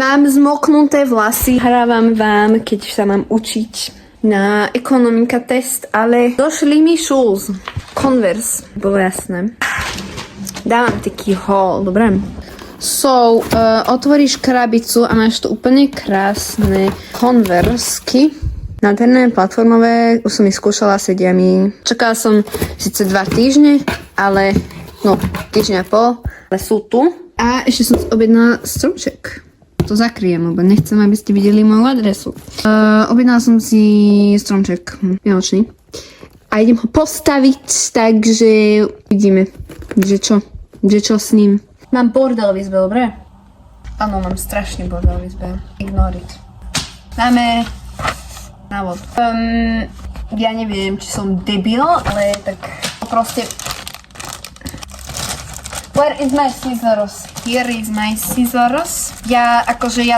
Mám zmoknuté vlasy. Hrávam vám, keď sa mám učiť na ekonomika test, ale došli mi shoes. Converse, bolo jasné. Dávam taký haul, dobre? So, otvoríš krabicu a máš tu úplne krásne Conversky. Nádherné, platformové, už som ich skúšala, sedia mi. Čakala som síce 2 týždne, ale no, týždňa a pol, ale sú tu. A ešte som objednala stromček. To zakryjem, lebo nechcem, aby ste videli moju adresu. Objednala som si stromček vianočný. A idem ho postaviť, takže vidíme, že čo s ním. Mám bordel v izbe, dobre? Áno, mám strašný bordel v izbe. Ignore it. Máme návod. Ja neviem, či som debil, ale tak proste... Where is my scissors? Here is my scissors. Ja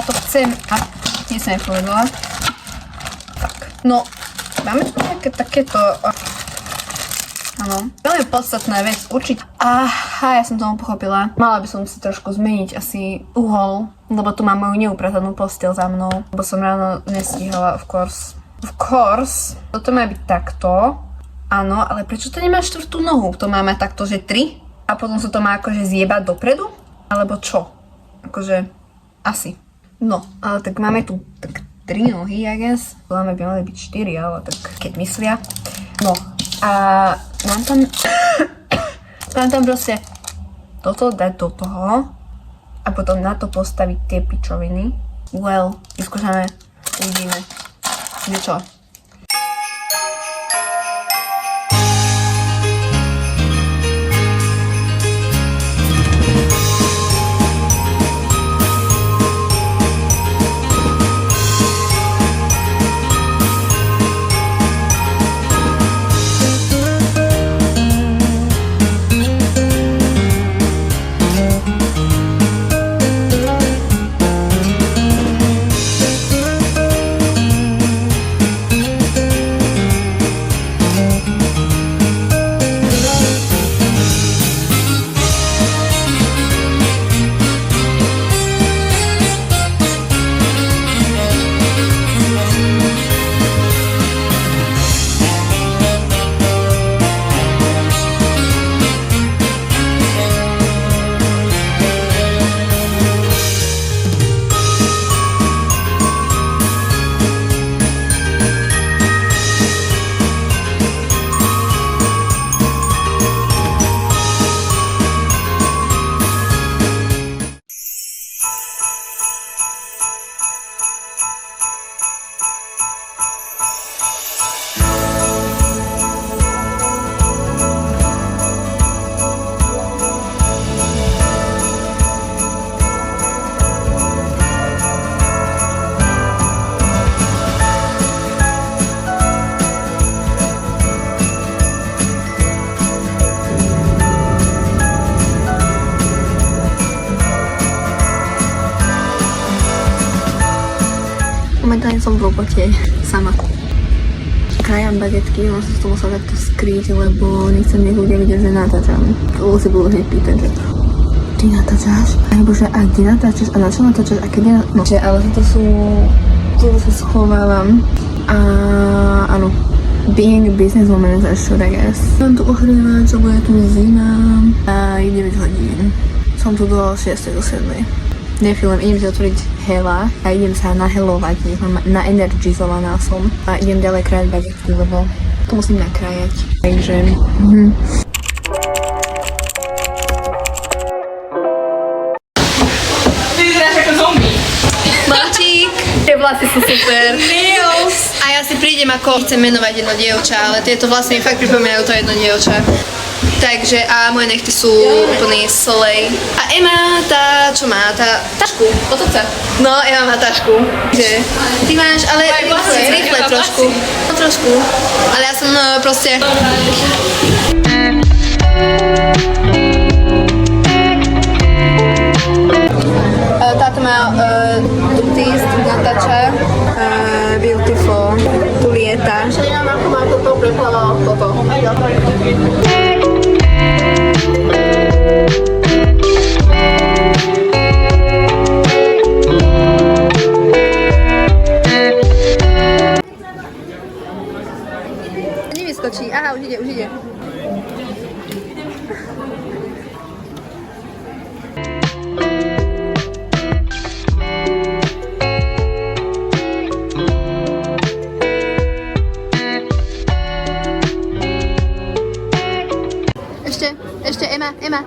to chcem... A, nie som nepovedala. Tak, no, máme tu nejaké takéto... Áno, veľmi podstatná vec, určite. Aha, ja som tomu pochopila. Mala by som si trošku zmeniť asi uhol, lebo tu mám moju neupratanú posteľ za mnou, lebo som ráno nestihala, of course. Of course, toto má byť takto. Áno, ale prečo to nemá štvrtú nohu? To máme takto, že 3? A potom sa to má akože zjebať dopredu? Alebo čo? Akože, asi. No, ale tak máme tu tak 3 nohy, I guess. Podľa mňa by mali byť 4, ale tak keď myslia. No, a mám tam proste toto dať do toho a potom na to postaviť tie pičoviny. Well, vyskúšame, uvidíme. Že čo? Momentálne som v robote sama. Krajam bagetky, no som to musela takto skryť, lebo nechcem nech ľudia vidieť, že natáčam. Lebo si budú hneď pýtať, že ty natáčaš? Alebo že a kde natáčaš? A na čo natáčaš? A keď no, ale to sú... Tu sa schovávam. A áno. Being a businesswoman is a should, I guess. Mám tu ochraňovať, čo bude tu zima. A je 9 hodín. Som tu do 6. do 7. Nefilm, idem si otvoriť hela a idem sa nahelovať, naenergizovaná som a idem ďalej krajať bagetky, lebo to musím nakrájať, takže... Vyzeráš ako zombie. Marčík! Tie vlasy sú super. A ja si prídem ako chcem menovať jedno dievča, ale tieto vlasy mi fakt pripomínajú to jedno dievča. Takže a moje nechty sú úplný slej. A Ema, tá, čo má, tá tašku. Toto chce. No, Ema má tašku. Že, ty máš, ale rýchle trošku. No trošku. Ale ja som proste... Táto má Dutist, natáča, Beautiful, tu lieta. Ako má toto prepalo toto. Ešte, Ema.